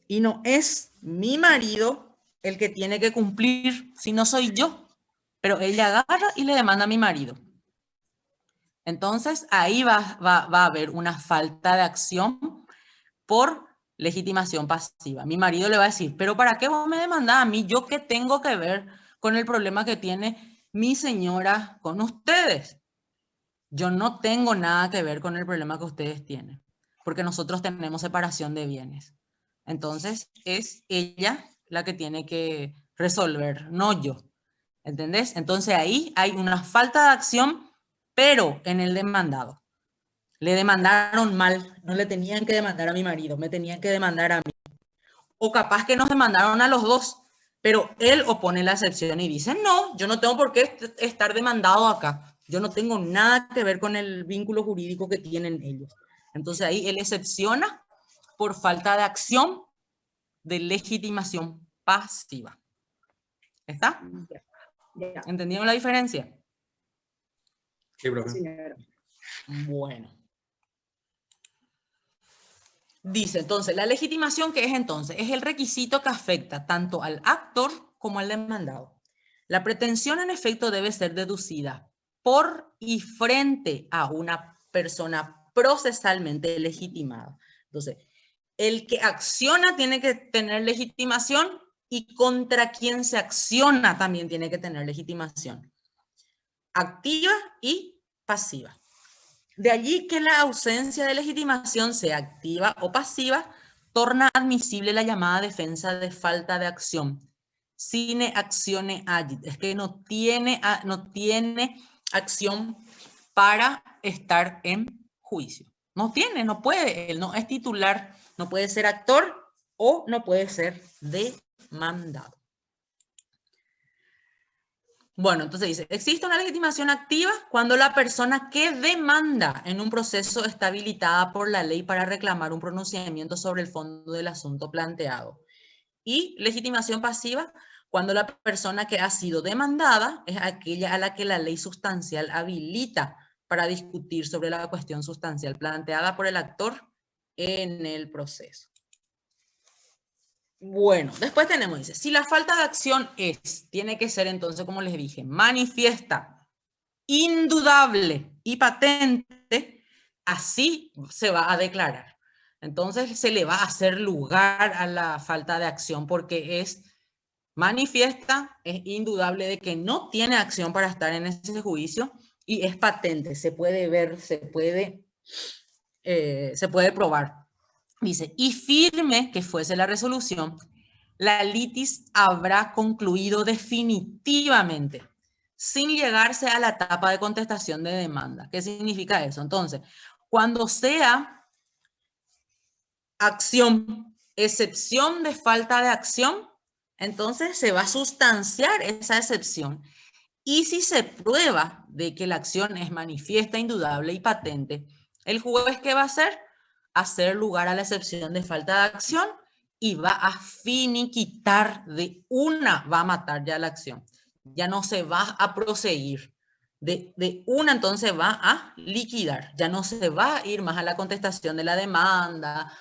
Y no es mi marido el que tiene que cumplir, si no soy yo. Pero ella agarra y le demanda a mi marido. Entonces, ahí va a haber una falta de acción por legitimación pasiva. Mi marido le va a decir, pero ¿para qué vos me demandás a mí? ¿Yo qué tengo que ver con el problema que tiene mi señora con ustedes? Yo no tengo nada que ver con el problema que ustedes tienen, porque nosotros tenemos separación de bienes. Entonces, es ella la que tiene que resolver, no yo. ¿Entendés? Entonces, ahí hay una falta de acción, pero en el demandado. Le demandaron mal, no le tenían que demandar a mi marido, me tenían que demandar a mí. O capaz que nos demandaron a los dos, pero él opone la excepción y dice, no, yo no tengo por qué estar demandado acá. Yo no tengo nada que ver con el vínculo jurídico que tienen ellos. Entonces ahí él excepciona por falta de acción de legitimación pasiva. ¿Está? Ya. ¿Entendieron la diferencia? Sí, profe. Señora. Bueno. Dice, entonces, la legitimación, ¿qué es entonces? Es el requisito que afecta tanto al actor como al demandado. La pretensión, en efecto, debe ser deducida por y frente a una persona procesalmente legitimada. Entonces, el que acciona tiene que tener legitimación y contra quien se acciona también tiene que tener legitimación. Activa y pasiva. De allí que la ausencia de legitimación, sea activa o pasiva, torna admisible la llamada defensa de falta de acción. Sine actione agit, es que no tiene acción para estar en juicio. No tiene, no puede, él no es titular, no puede ser actor o no puede ser demandado. Bueno, entonces dice, existe una legitimación activa cuando la persona que demanda en un proceso está habilitada por la ley para reclamar un pronunciamiento sobre el fondo del asunto planteado. Y legitimación pasiva cuando la persona que ha sido demandada es aquella a la que la ley sustancial habilita para discutir sobre la cuestión sustancial planteada por el actor en el proceso. Bueno, después tenemos, dice, si la falta de acción tiene que ser entonces, como les dije, manifiesta, indudable y patente, así se va a declarar. Entonces se le va a hacer lugar a la falta de acción porque es manifiesta, es indudable de que no tiene acción para estar en ese juicio y es patente, se puede ver, se puede probar. Dice, y firme que fuese la resolución, la litis habrá concluido definitivamente, sin llegarse a la etapa de contestación de demanda. ¿Qué significa eso? Entonces, cuando sea acción, excepción de falta de acción, entonces se va a sustanciar esa excepción. Y si se prueba de que la acción es manifiesta, indudable y patente, el juez, ¿qué va a hacer? Hacer lugar a la excepción de falta de acción y va a finiquitar de una, va a matar ya la acción. Ya no se va a proseguir. De una entonces va a liquidar. Ya no se va a ir más a la contestación de la demanda,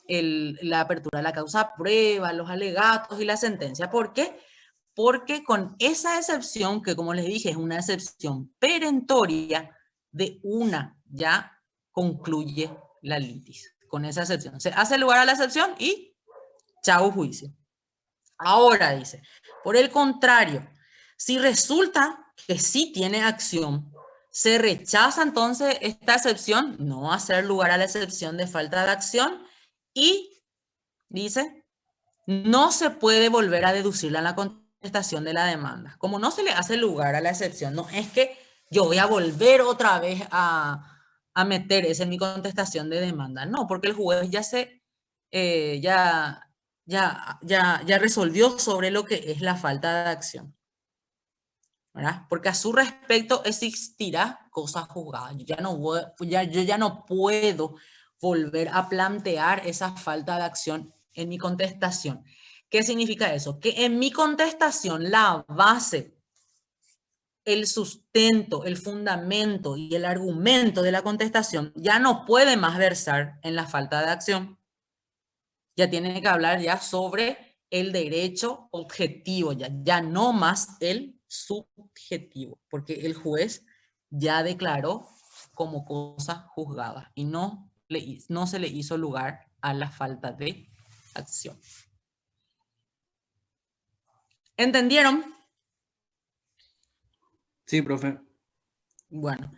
la apertura de la causa prueba, los alegatos y la sentencia. ¿Por qué? Porque con esa excepción, que como les dije, es una excepción perentoria, de una ya concluye la litis. Con esa excepción. Se hace lugar a la excepción y chau juicio. Ahora dice, por el contrario, si resulta que sí tiene acción, se rechaza entonces esta excepción, no hacer lugar a la excepción de falta de acción y dice, no se puede volver a deducirla en la contestación de la demanda. Como no se le hace lugar a la excepción, no es que yo voy a volver otra vez a meter ese en mi contestación de demanda. No, porque el juez ya resolvió sobre lo que es la falta de acción. ¿Verdad? Porque a su respecto existirá cosa juzgada. Yo ya no puedo volver a plantear esa falta de acción en mi contestación. ¿Qué significa eso? Que en mi contestación la base, el sustento, el fundamento y el argumento de la contestación ya no puede más versar en la falta de acción. Ya tiene que hablar ya sobre el derecho objetivo, ya no más el subjetivo, porque el juez ya declaró como cosa juzgada y no se le hizo lugar a la falta de acción. ¿Entendieron? Sí, profe. Bueno,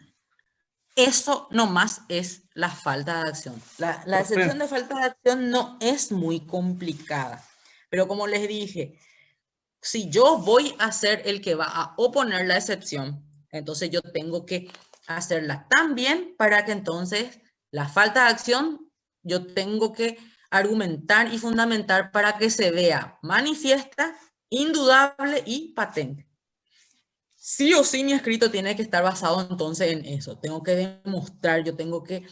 eso nomás es la falta de acción. La excepción de falta de acción no es muy complicada, pero como les dije, si yo voy a ser el que va a oponer la excepción, entonces yo tengo que hacerla tan bien para que entonces la falta de acción yo tengo que argumentar y fundamentar para que se vea manifiesta, indudable y patente. Sí o sí mi escrito tiene que estar basado entonces en eso. Tengo que demostrar, yo tengo que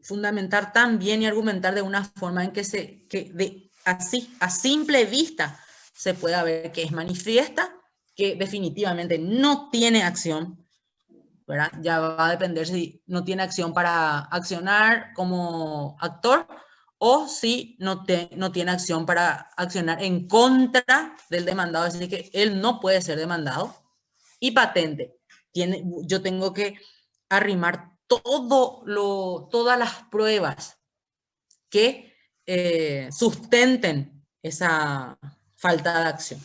fundamentar tan bien y argumentar de una forma en que así, a simple vista, se pueda ver que es manifiesta, que definitivamente no tiene acción, ¿verdad? Ya va a depender si no tiene acción para accionar como actor o si no tiene acción para accionar en contra del demandado, es decir, que él no puede ser demandado. Y patente, yo tengo que arrimar todas las pruebas que sustenten esa falta de acción.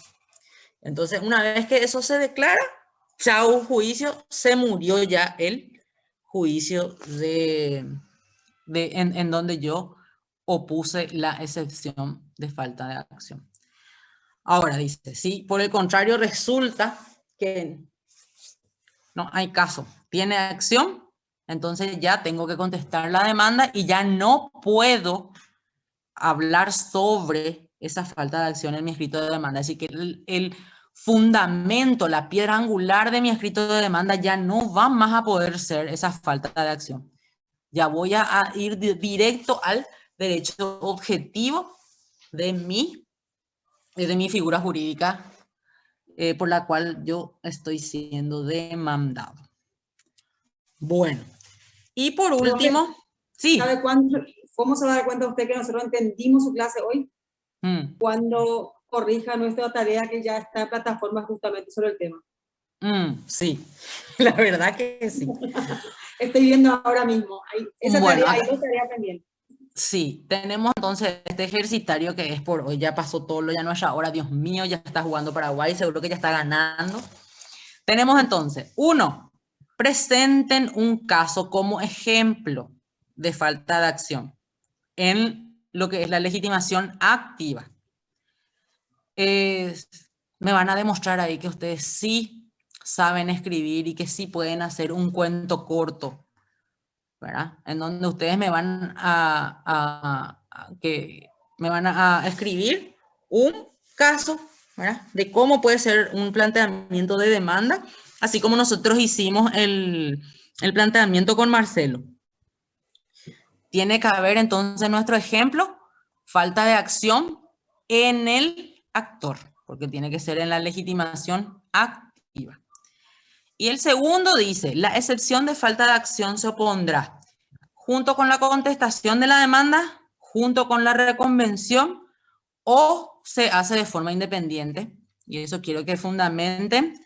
Entonces, una vez que eso se declara, chau juicio, se murió ya el juicio en donde yo opuse la excepción de falta de acción. Ahora dice, si por el contrario resulta que no hay caso, tiene acción, entonces ya tengo que contestar la demanda y ya no puedo hablar sobre esa falta de acción en mi escrito de demanda. Así que el fundamento, la piedra angular de mi escrito de demanda ya no va más a poder ser esa falta de acción. Ya voy a ir directo al derecho objetivo de mi figura jurídica por la cual yo estoy siendo demandado. Bueno, y por último, sí. ¿Sabe cuándo ¿cómo se va a dar cuenta usted que nosotros entendimos su clase hoy? Mm, Cuando corrija nuestra tarea que ya está en plataforma justamente sobre el tema. sí, la verdad que sí. Estoy viendo ahora mismo. Esa Bueno, tarea, hay 2 tareas pendientes. Sí, tenemos entonces este ejercitario que es por hoy, ya pasó todo, ya no es ahora, Dios mío, ya está jugando Paraguay, seguro que ya está ganando. Tenemos entonces, 1, presenten un caso como ejemplo de falta de acción en lo que es la legitimación activa. Me van a demostrar ahí que ustedes sí saben escribir y que sí pueden hacer un cuento corto, ¿verdad? En donde ustedes me van a escribir un caso, ¿verdad? De cómo puede ser un planteamiento de demanda, así como nosotros hicimos el planteamiento con Marcelo. Tiene que haber entonces nuestro ejemplo, falta de acción en el actor, porque tiene que ser en la legitimación activa. Y el segundo dice, la excepción de falta de acción se opondrá junto con la contestación de la demanda, junto con la reconvención, o se hace de forma independiente. Y eso quiero que fundamenten,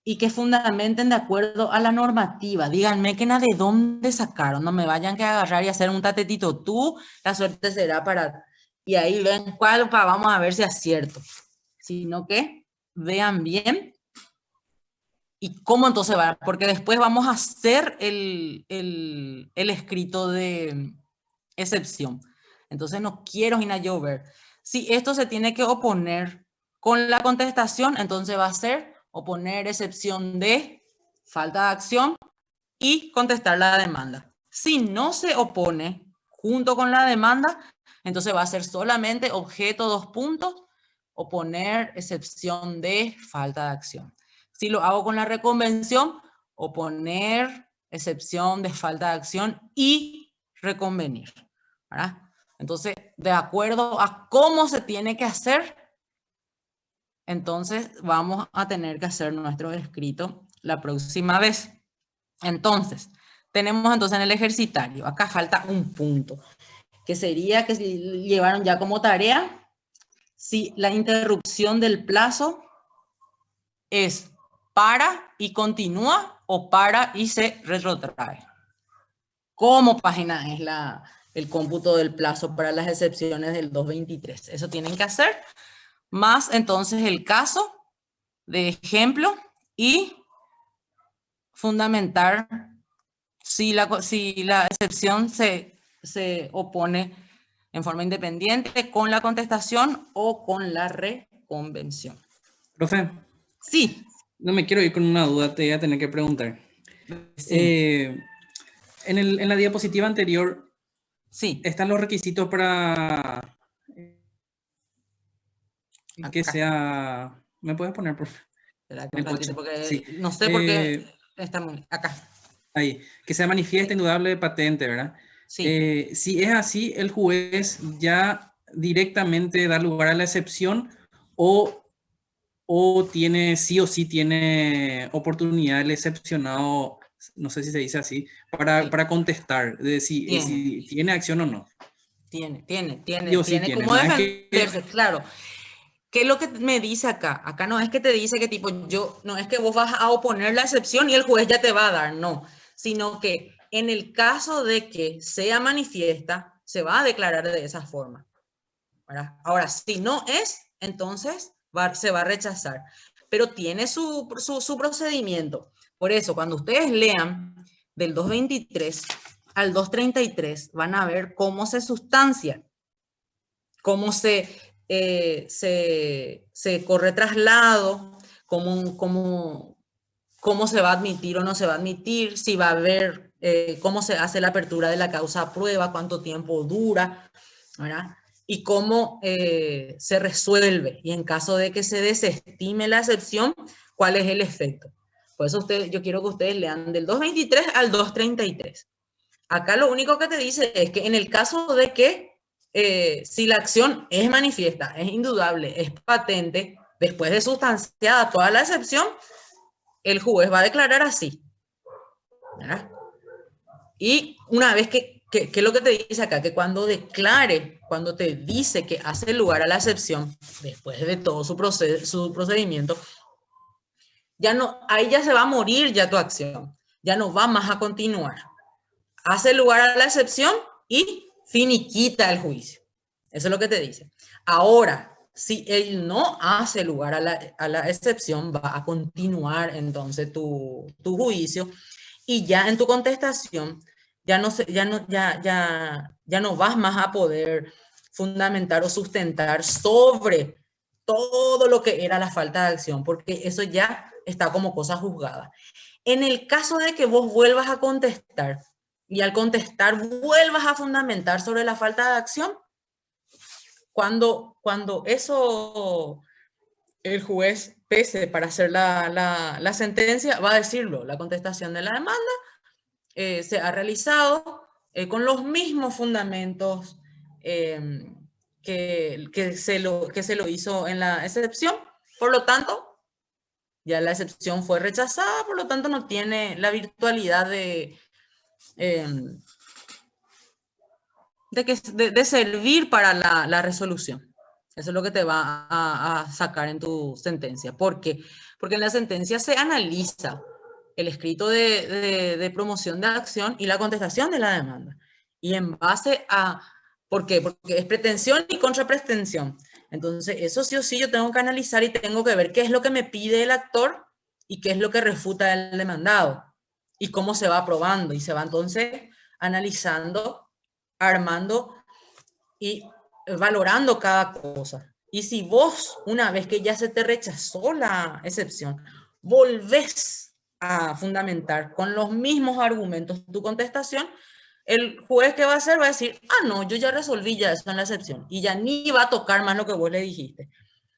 y que fundamenten de acuerdo a la normativa. Díganme que nada de dónde sacaron, no me vayan que agarrar y hacer un tatetito tú, la suerte será para... Y ahí ven cuál, vamos a ver si es cierto. Sino que vean bien y cómo entonces va, porque después vamos a hacer el escrito de excepción. Entonces no quiero ir a llover. Si esto se tiene que oponer con la contestación, entonces va a ser oponer excepción de falta de acción y contestar la demanda. Si no se opone junto con la demanda, entonces va a ser solamente objeto 2 puntos, oponer excepción de falta de acción. Si lo hago con la reconvención, oponer excepción de falta de acción y reconvenir, ¿verdad? Entonces, de acuerdo a cómo se tiene que hacer, entonces vamos a tener que hacer nuestro escrito la próxima vez. Entonces, tenemos entonces en el ejercitario, acá falta un punto, que sería que si llevaron ya como tarea, si la interrupción del plazo es para y continúa o para y se retrotrae. ¿Cómo página es el cómputo del plazo para las excepciones del 223? Eso tienen que hacer, más entonces el caso de ejemplo y fundamentar si la excepción se opone en forma independiente con la contestación o con la reconvención. Profe, Sí. no me quiero ir con una duda, te voy a tener que preguntar. Sí. En la diapositiva anterior, Sí. están los requisitos para que Acá. sea... ¿Me puedes poner, por favor? Porque Sí. no sé por qué estamos acá. Ahí, que sea manifiesta, indudable, patente, ¿verdad? Sí. Si es así, el juez ya directamente da lugar a la excepción o tiene, sí o sí tiene oportunidad el excepcionado, no sé si se dice así, para contestar, de si tiene acción o no. Tiene ¿no? cómo defenderse, claro. ¿Qué es lo que me dice acá? Acá no es que te dice que tipo, no es que vos vas a oponer la excepción y el juez ya te va a dar, no. Sino que en el caso de que sea manifiesta, se va a declarar de esa forma, ¿verdad? Ahora, si no es, entonces se va a rechazar. Pero tiene su procedimiento. Por eso, cuando ustedes lean del 223 al 233, van a ver cómo se sustancia, cómo se corre traslado, cómo se va a admitir o no se va a admitir, si va a haber, cómo se hace la apertura de la causa a prueba, cuánto tiempo dura, ¿verdad? Y cómo se resuelve. Y en caso de que se desestime la excepción, ¿cuál es el efecto? Por eso yo quiero que ustedes lean del 223 al 233. Acá lo único que te dice es que en el caso de que si la acción es manifiesta, es indudable, es patente, después de sustanciada toda la excepción, el juez va a declarar así, ¿verdad? Y una vez que ¿qué es lo que te dice acá? Que cuando declare, cuando te dice que hace lugar a la excepción, después de todo su procedimiento, ya no, ahí ya se va a morir ya tu acción, ya no va más a continuar. Hace lugar a la excepción y finiquita el juicio. Eso es lo que te dice. Ahora, si él no hace lugar a la excepción, va a continuar entonces tu juicio y ya en tu contestación ya no vas más a poder fundamentar o sustentar sobre todo lo que era la falta de acción, porque eso ya está como cosa juzgada. En el caso de que vos vuelvas a contestar y al contestar vuelvas a fundamentar sobre la falta de acción, cuando eso el juez pese para hacer la sentencia, va a decirlo, la contestación de la demanda se ha realizado con los mismos fundamentos que se lo hizo en la excepción. Por lo tanto, ya la excepción fue rechazada, por lo tanto no tiene la virtualidad de servir para la resolución. Eso es lo que te va a sacar en tu sentencia. ¿Por qué? Porque en la sentencia se analiza el escrito de promoción de acción y la contestación de la demanda. Y en base a... ¿Por qué? Porque es pretensión y contrapretensión. Entonces, eso sí o sí yo tengo que analizar y tengo que ver qué es lo que me pide el actor y qué es lo que refuta el demandado. Y cómo se va aprobando. Y se va entonces analizando, armando y valorando cada cosa. Y si vos, una vez que ya se te rechazó la excepción, volvés a fundamentar con los mismos argumentos tu contestación, el juez que va a hacer va a decir, ah, no, yo ya resolví ya eso en la excepción y ya ni va a tocar más lo que vos le dijiste.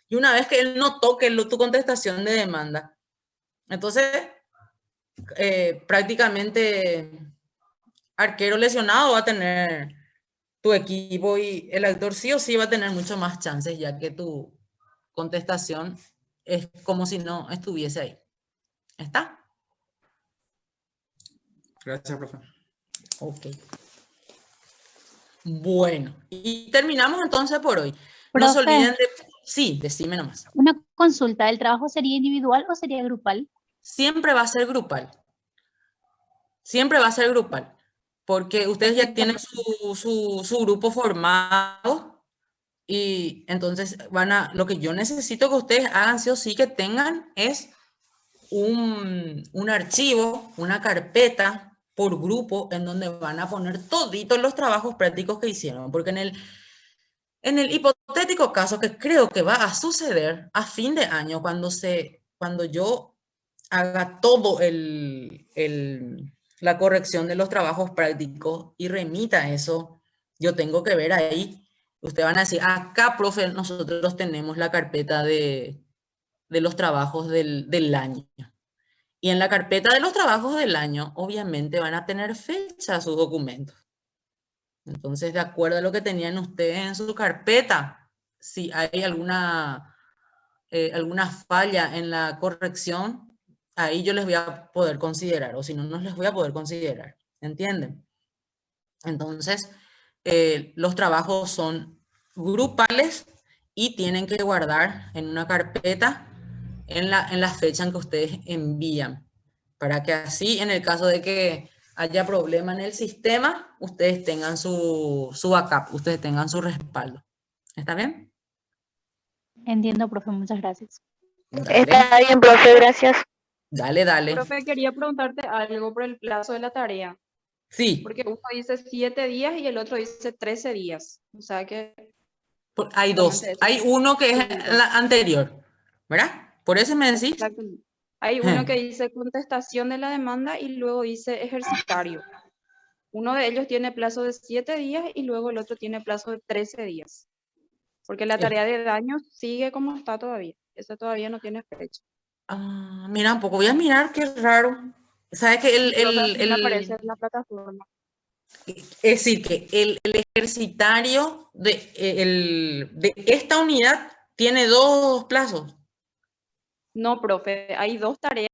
Y una vez que él no toque tu contestación de demanda, entonces prácticamente arquero lesionado va a tener tu equipo y el actor sí o sí va a tener mucho más chances, ya que tu contestación es como si no estuviese ahí. ¿Está? Gracias, profe. Ok. Bueno, y terminamos entonces por hoy. No se Profe, olviden de... Sí, decime nomás. una consulta, ¿el trabajo sería individual o sería grupal? Siempre va a ser grupal. Siempre va a ser grupal. Porque ustedes ya tienen su grupo formado y entonces lo que yo necesito que ustedes hagan sí o sí que tengan es un archivo, una carpeta por grupo en donde van a poner toditos los trabajos prácticos que hicieron, porque en el hipotético caso que creo que va a suceder a fin de año, cuando yo haga todo la corrección de los trabajos prácticos y remita eso, yo tengo que ver ahí. Ustedes van a decir, acá, profe, nosotros tenemos la carpeta de los trabajos del año. Y en la carpeta de los trabajos del año, obviamente van a tener fecha sus documentos. Entonces, de acuerdo a lo que tenían ustedes en su carpeta, si hay alguna falla en la corrección, ahí yo les voy a poder considerar, o si no, no les voy a poder considerar. ¿Entienden? Entonces, los trabajos son grupales y tienen que guardar en una carpeta en la fecha en que ustedes envían, para que así, en el caso de que haya problema en el sistema, ustedes tengan su backup, ustedes tengan su respaldo. ¿Está bien? Entiendo, profe, muchas gracias. Dale, Está bien, profe, gracias. dale. Profe, quería preguntarte algo por el plazo de la tarea, Sí, porque uno dice 7 días y el otro dice 13 días. O sea que hay dos. realmente eso Hay uno que es sí, la anterior, ¿verdad? Por eso me decís. exactamente. Hay uno que dice contestación de la demanda y luego dice ejercitario. Uno de ellos tiene plazo de 7 días y luego el otro tiene plazo de 13 días. Porque la tarea de daños sigue como está todavía. Esa todavía no tiene fecha. Ah, mira, un poco voy a mirar, qué raro. ¿Sabes que Profe, así me aparece en la plataforma. es decir, que el ejercitario de esta unidad tiene dos plazos? No, profe, hay 2 tareas